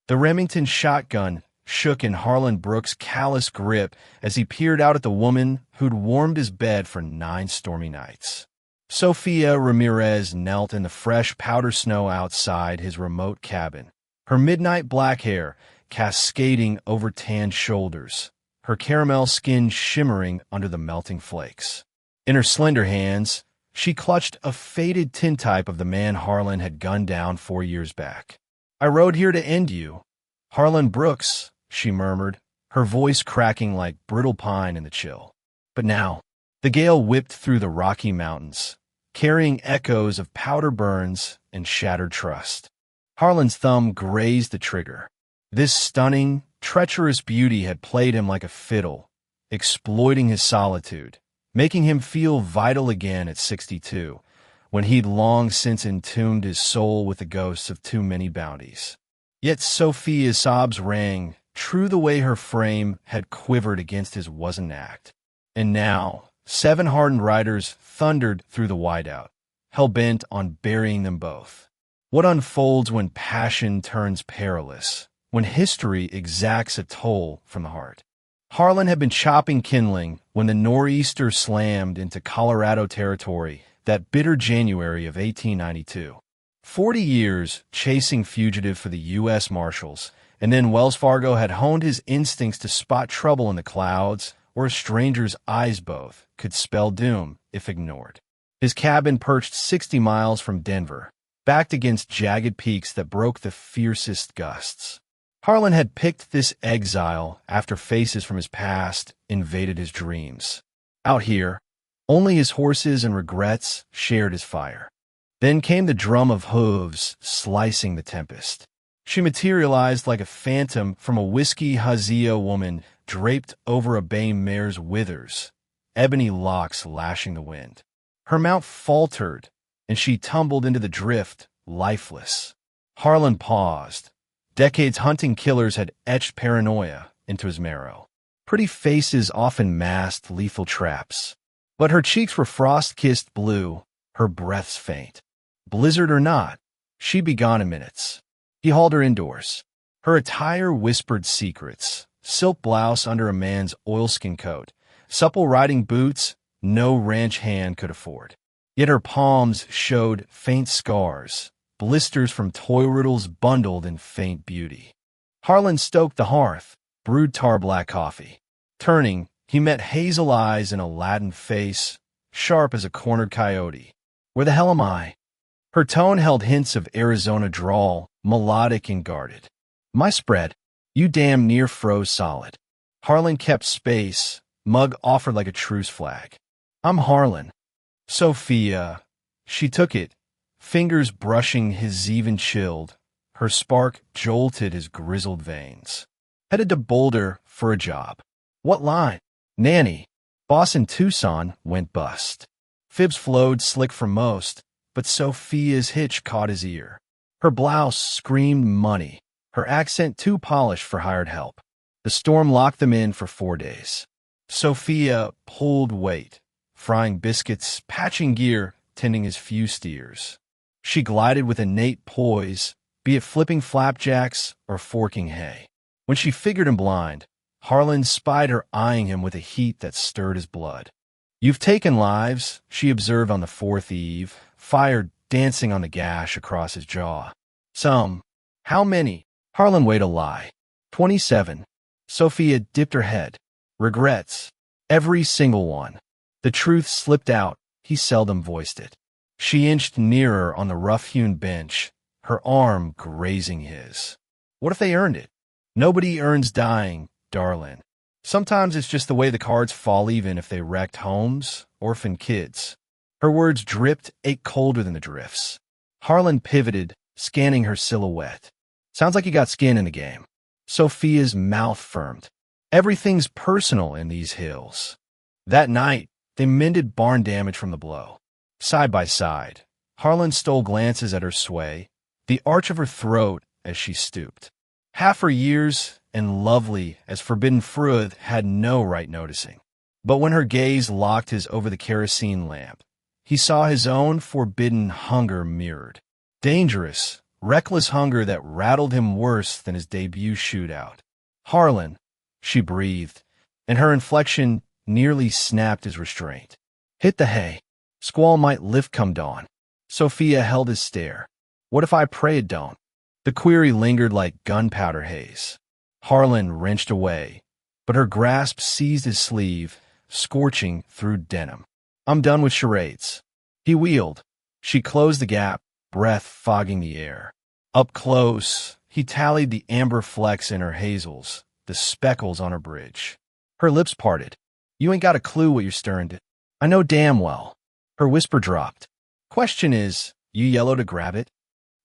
The Remington shotgun shook in Harlan Brooks' callous grip as he peered out at the woman who'd warmed his bed for 9 stormy nights. Sophia Ramirez knelt in the fresh powder snow outside his remote cabin, her midnight black hair cascading over tanned shoulders, her caramel skin shimmering under the melting flakes. In her slender hands, she clutched a faded tintype of the man Harlan had gunned down 4 years back. "I rode here to end you, Harlan Brooks," she murmured, her voice cracking like brittle pine in the chill. But now, the gale whipped through the Rocky Mountains, carrying echoes of powder burns and shattered trust. Harlan's thumb grazed the trigger. This stunning, treacherous beauty had played him like a fiddle, exploiting his solitude, making him feel vital again at 62, when he'd long since entombed his soul with the ghosts of too many bounties. Yet Sophia's sobs rang, true the way her frame had quivered against his wasn't act. And now, 7 hardened riders thundered through the whiteout, hell-bent on burying them both. What unfolds when passion turns perilous, when history exacts a toll from the heart? Harlan had been chopping kindling when the nor'easter slammed into Colorado territory that bitter January of 1892. 40 years chasing fugitive for the U.S. Marshals, and then Wells Fargo had honed his instincts to spot trouble in the clouds, or a stranger's eyes both could spell doom if ignored. His cabin perched 60 miles from Denver, backed against jagged peaks that broke the fiercest gusts. Harlan had picked this exile after faces from his past invaded his dreams. Out here, only his horses and regrets shared his fire. Then came the drum of hooves slicing the tempest. She materialized like a phantom from a whiskey Hazio woman draped over a bay mare's withers, ebony locks lashing the wind. Her mount faltered, and she tumbled into the drift, lifeless. Harlan paused. Decades hunting killers had etched paranoia into his marrow. Pretty faces often masked lethal traps. But her cheeks were frost-kissed blue, her breaths faint. Blizzard or not, she'd be gone in minutes. He hauled her indoors. Her attire whispered secrets. Silk blouse under a man's oilskin coat. Supple riding boots no ranch hand could afford. Yet her palms showed faint scars, blisters from toil riddles bundled in faint beauty. Harlan stoked the hearth, brewed tar-black coffee. Turning, he met hazel eyes and a Latin face, sharp as a cornered coyote. "Where the hell am I?" Her tone held hints of Arizona drawl, melodic and guarded. "My spread. You damn near froze solid." Harlan kept space, mug offered like a truce flag. "I'm Harlan." "Sophia." She took it, fingers brushing his even chilled. Her spark jolted his grizzled veins. "Headed to Boulder for a job." "What line?" "Nanny." Boss in Tucson went bust. Fibs flowed slick for most, but Sophia's hitch caught his ear. Her blouse screamed money, her accent too polished for hired help. The storm locked them in for 4 days. Sophia pulled weight, frying biscuits, patching gear, tending his few steers. She glided with innate poise, be it flipping flapjacks or forking hay. When she figured him blind, Harlan spied her eyeing him with a heat that stirred his blood. "You've taken lives," she observed on the 4th eve, fire dancing on the gash across his jaw. "Some." "How many?" Harlan weighed a lie. 27. Sophia dipped her head. "Regrets. Every single one." The truth slipped out. He seldom voiced it. She inched nearer on the rough-hewn bench, her arm grazing his. "What if they earned it?" "Nobody earns dying, darling. Sometimes it's just the way the cards fall even if they wrecked homes, orphaned kids." Her words dripped, ate colder than the drifts. Harlan pivoted, scanning her silhouette. "Sounds like you got skin in the game." Sophia's mouth firmed. "Everything's personal in these hills." That night, they mended barn damage from the blow. Side by side, Harlan stole glances at her sway, the arch of her throat as she stooped. Half her years and lovely as forbidden fruit had no right noticing. But when her gaze locked his over the kerosene lamp, he saw his own forbidden hunger mirrored. Dangerous, reckless hunger that rattled him worse than his debut shootout. "Harlan," she breathed, and her inflection nearly snapped his restraint. "Hit the hay. Squall might lift come dawn." Sophia held his stare. "What if I pray it don't?" The query lingered like gunpowder haze. Harlan wrenched away, but her grasp seized his sleeve, scorching through denim. "I'm done with charades." He wheeled. She closed the gap, breath fogging the air. Up close, he tallied the amber flecks in her hazels, the speckles on her bridge. Her lips parted. "You ain't got a clue what you're stirring to." "I know damn well." Her whisper dropped. "Question is, you yellow to grab it?"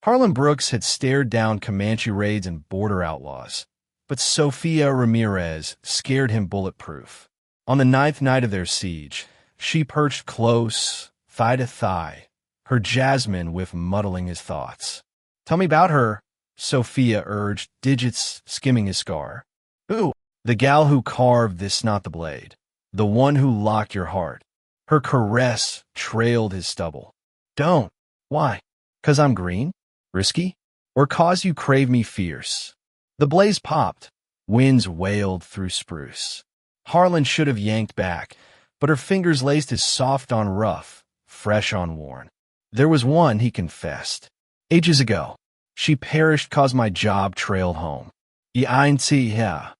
Harlan Brooks had stared down Comanche raids and border outlaws, but Sophia Ramirez scared him bulletproof. On the 9th night of their siege, she perched close, thigh to thigh, her jasmine whiff muddling his thoughts. "Tell me about her," Sophia urged, digits skimming his scar. "Who?" "The gal who carved this not the blade. The one who locked your heart." Her caress trailed his stubble. "Don't." "Why? 'Cause I'm green? Risky? Or 'cause you crave me fierce?" The blaze popped. Winds wailed through spruce. Harlan should have yanked back, but her fingers laced his soft on rough, fresh on worn. "There was one," he confessed. "Ages ago. She perished 'cause my job trailed home." "You ain't see her."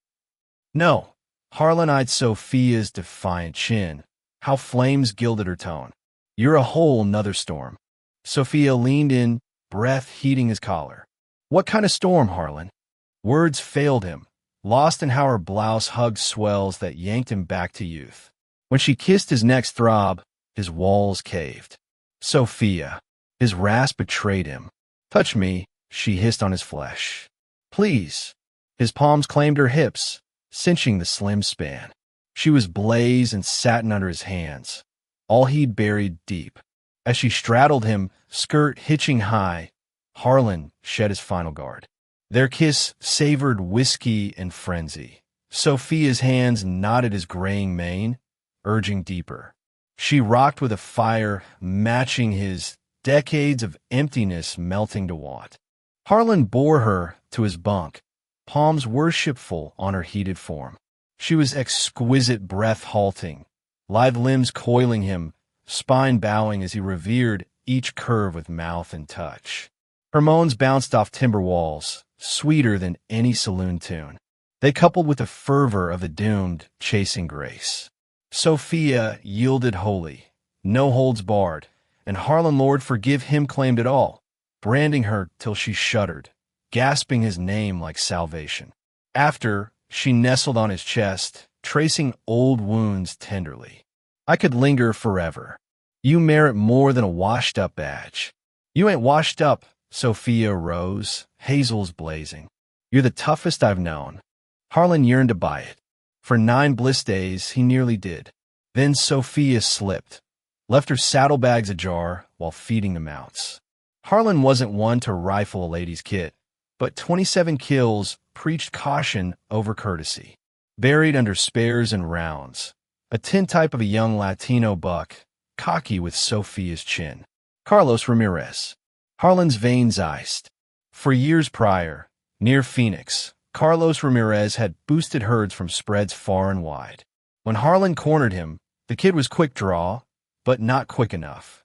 "No." Harlan eyed Sophia's defiant chin. How flames gilded her tone. "You're a whole nother storm." Sophia leaned in, breath heating his collar. "What kind of storm, Harlan?" Words failed him, lost in how her blouse hugged swells that yanked him back to youth. When she kissed his next throb, his walls caved. "Sophia." His rasp betrayed him. "Touch me," she hissed on his flesh. "Please." His palms claimed her hips, cinching the slim span. She was blaze and satin under his hands, all he'd buried deep. As she straddled him, skirt hitching high, Harlan shed his final guard. Their kiss savored whiskey and frenzy. Sophia's hands knotted his graying mane, urging deeper. She rocked with a fire matching his, decades of emptiness melting to want. Harlan bore her to his bunk, palms worshipful on her heated form. She was exquisite, breath halting, lithe limbs coiling him, spine bowing as he revered each curve with mouth and touch. Her moans bounced off timber walls, sweeter than any saloon tune. They coupled with the fervor of the doomed, chasing grace. Sophia yielded wholly, no holds barred, and Harlan Lord forgive him claimed it all, branding her till she shuddered, gasping his name like salvation. After, she nestled on his chest, tracing old wounds tenderly. "I could linger forever. You merit more than a washed-up badge." "You ain't washed up," Sophia rose, hazels blazing. "You're the toughest I've known." Harlan yearned to buy it. For 9 bliss days, he nearly did. Then Sophia slipped, left her saddlebags ajar while feeding the mounts. Harlan wasn't one to rifle a lady's kit, but 27 kills preached caution over courtesy. Buried under spares and rounds, a tintype of a young Latino buck, cocky with Sophia's chin. Carlos Ramirez. Harlan's veins iced. For years prior, near Phoenix, Carlos Ramirez had boosted herds from spreads far and wide. When Harlan cornered him, the kid was quick draw, but not quick enough.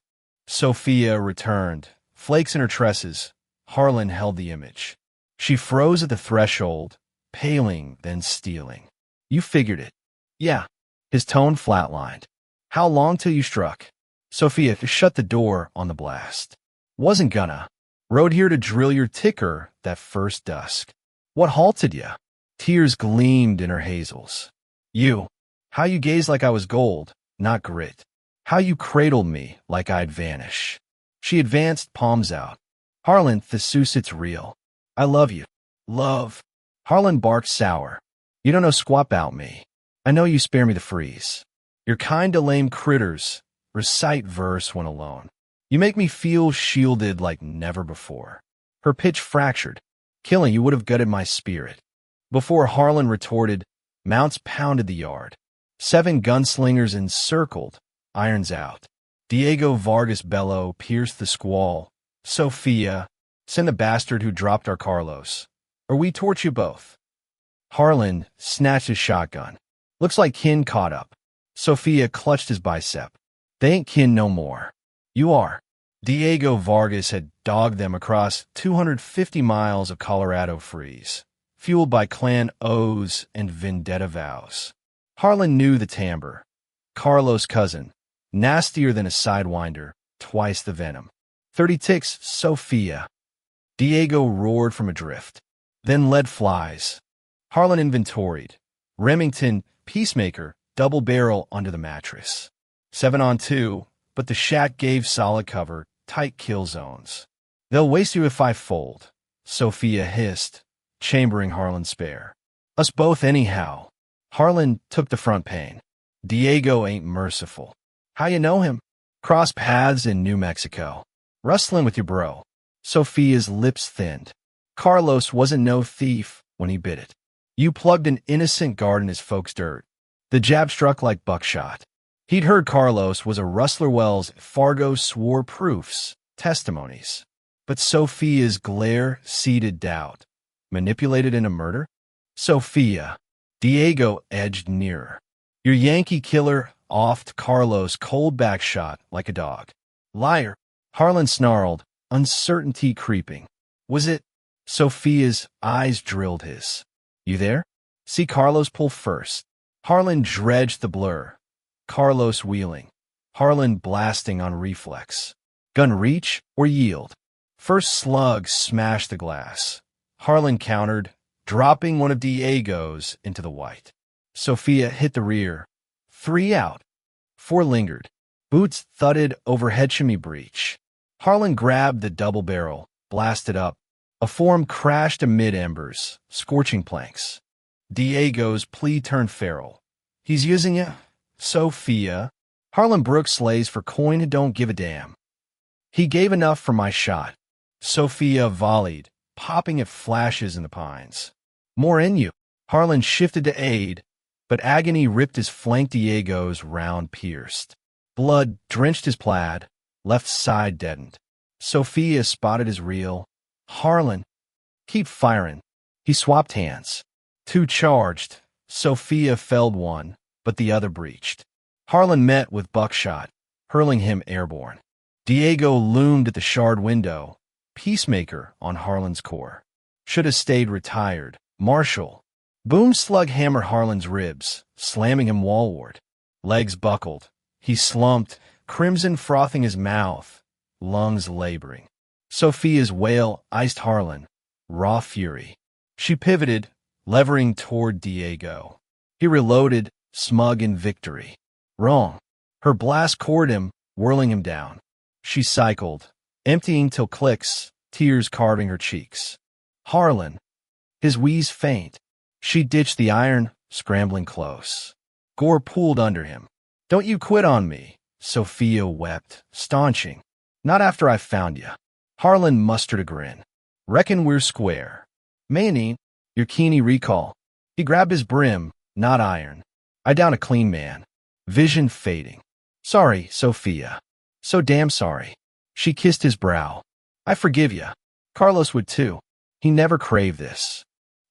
Sophia returned, flakes in her tresses. Harlan held the image. She froze at the threshold, paling, then stealing. "You figured it." "Yeah." His tone flatlined. "How long till you struck?" Sophia shut the door on the blast. "Wasn't gonna. Rode here to drill your ticker that first dusk." "What halted ya?" Tears gleamed in her hazels. "You. How you gazed like I was gold, not grit. How you cradled me like I'd vanish." She advanced, palms out. "Harlan, it's real. I love you." "Love." Harlan barked sour. "You don't know squat 'bout me. I know you spare me the freeze. You're kind to lame critters. Recite verse when alone. You make me feel shielded like never before." Her pitch fractured. "Killing you would have gutted my spirit." Before Harlan retorted, mounts pounded the yard. 7 gunslingers encircled, irons out. Diego Vargas bellow pierced the squall. Sophia, Send the bastard who dropped our Carlos, or we torch you both. Harlan snatched his shotgun. Looks like kin caught up. Sophia clutched his bicep. They ain't kin no more. You are. Diego Vargas had dogged them across 250 miles of Colorado freeze, fueled by clan oaths and vendetta vows. Harlan knew the timbre. Carlos' cousin, nastier than a sidewinder, twice the venom. 30 ticks, Sophia. Diego roared from adrift. Then lead flies. Harlan inventoried. Remington, Peacemaker, double barrel under the mattress. 7 on 2, but the shack gave solid cover, tight kill zones. They'll waste you if I fold, Sophia hissed, chambering Harlan's spare. Us both anyhow. Harlan took the front pain. Diego ain't merciful. How you know him? Cross paths in New Mexico. Rustling with your bro. Sophia's lips thinned. Carlos wasn't no thief when he bit it. You plugged an innocent guard in his folks' dirt. The jab struck like buckshot. He'd heard Carlos was a Rustler Wells. Fargo swore proofs, testimonies. But Sophia's glare seeded doubt. Manipulated in a murder? Sophia. Diego edged nearer. Your Yankee killer offed Carlos' cold back shot like a dog. Liar. Harlan snarled, uncertainty creeping. Was it? Sophia's eyes drilled his. You there? See Carlos pull first. Harlan dredged the blur. Carlos wheeling. Harlan blasting on reflex. Gun reach or yield? First slug smashed the glass. Harlan countered, dropping one of Diego's into the white. Sophia hit the rear. 3 out. 4 lingered. Boots thudded over head shimmy breech. Harlan grabbed the double barrel, blasted up. A form crashed amid embers, scorching planks. Diego's plea turned feral. He's using you, Sophia. Harlan Brooks slays for coin and don't give a damn. He gave enough for my shot. Sophia volleyed, popping at flashes in the pines. More in you. Harlan shifted to aid, but agony ripped his flank. Diego's round pierced. Blood drenched his plaid, left side deadened. Sophia spotted his reel. Harlan, keep firing. He swapped hands. 2 charged. Sophia felled one, but the other breached. Harlan met with buckshot, hurling him airborne. Diego loomed at the shard window, Peacemaker on Harlan's core. Should have stayed retired. Marshall. Boom slug hammered Harlan's ribs, slamming him wallward. Legs buckled. He slumped, crimson frothing his mouth, lungs laboring. Sophia's wail iced Harlan, raw fury. She pivoted, levering toward Diego. He reloaded, smug in victory. Wrong. Her blast cored him, whirling him down. She cycled, emptying till clicks, tears carving her cheeks. Harlan. His wheeze faint. She ditched the iron, scrambling close. Gore pooled under him. Don't you quit on me, Sophia wept, staunching. Not after I found you. Harlan mustered a grin. Reckon we're square. Mayonnaise, your Keeney recall. He grabbed his brim, not iron. I down a clean man. Vision fading. Sorry, Sophia. So damn sorry. She kissed his brow. I forgive you. Carlos would too. He never craved this.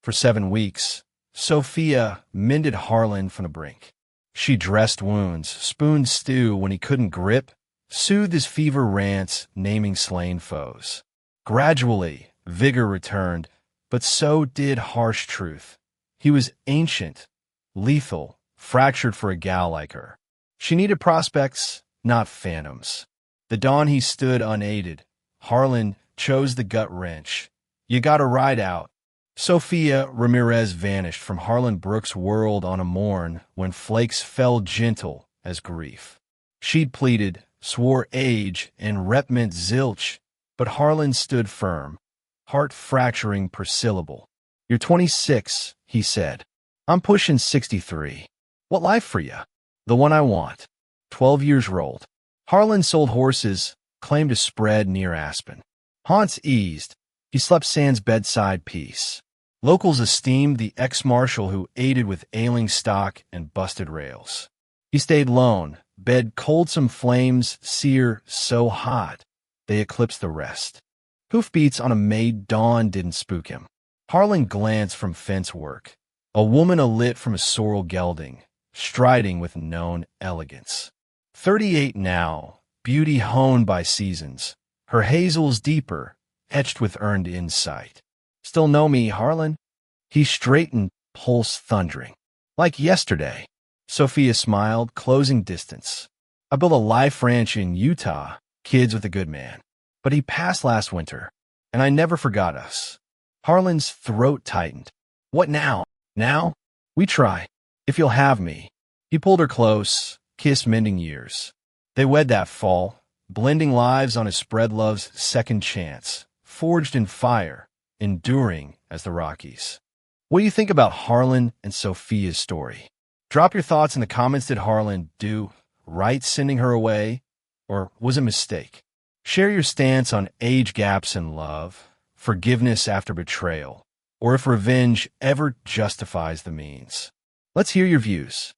For 7 weeks, Sophia mended Harlan from the brink. She dressed wounds, spooned stew when he couldn't grip, soothed his fever rants, naming slain foes. Gradually, vigor returned, but so did harsh truth. He was ancient, lethal, fractured for a gal like her. She needed prospects, not phantoms. The dawn he stood unaided. Harlan chose the gut wrench. You gotta ride out. Sophia Ramirez vanished from Harlan Brooks' world on a morn when flakes fell gentle as grief. She'd pleaded, swore age, and rep meant zilch, but Harlan stood firm, heart-fracturing per syllable. You're 26, he said. I'm pushing 63. What life for you? The one I want. 12 years rolled. Harlan sold horses, claimed a spread near Aspen. Haunts eased. He slept sans bedside peace. Locals esteemed the ex-marshal who aided with ailing stock and busted rails. He stayed lone, bed coldsome flames sear so hot they eclipsed the rest. Hoofbeats on a Maid dawn didn't spook him. Harlan glanced from fence work. A woman alit from a sorrel gelding, striding with known elegance. 38 now, beauty honed by seasons, her hazels deeper, etched with earned insight. Still know me, Harlan? He straightened, pulse thundering. Like yesterday. Sophia smiled, closing distance. I built a life ranch in Utah, kids with a good man. But he passed last winter, and I never forgot us. Harlan's throat tightened. What now? Now? We try. If you'll have me. He pulled her close, kissed mending years. They wed that fall, blending lives on his spread love's second chance, forged in fire, enduring as the Rockies. What do you think about Harlan and Sophia's story? Drop your thoughts in the comments. Did Harlan do right sending her away, or was it a mistake? Share your stance on age gaps in love, forgiveness after betrayal, or if revenge ever justifies the means. Let's hear your views.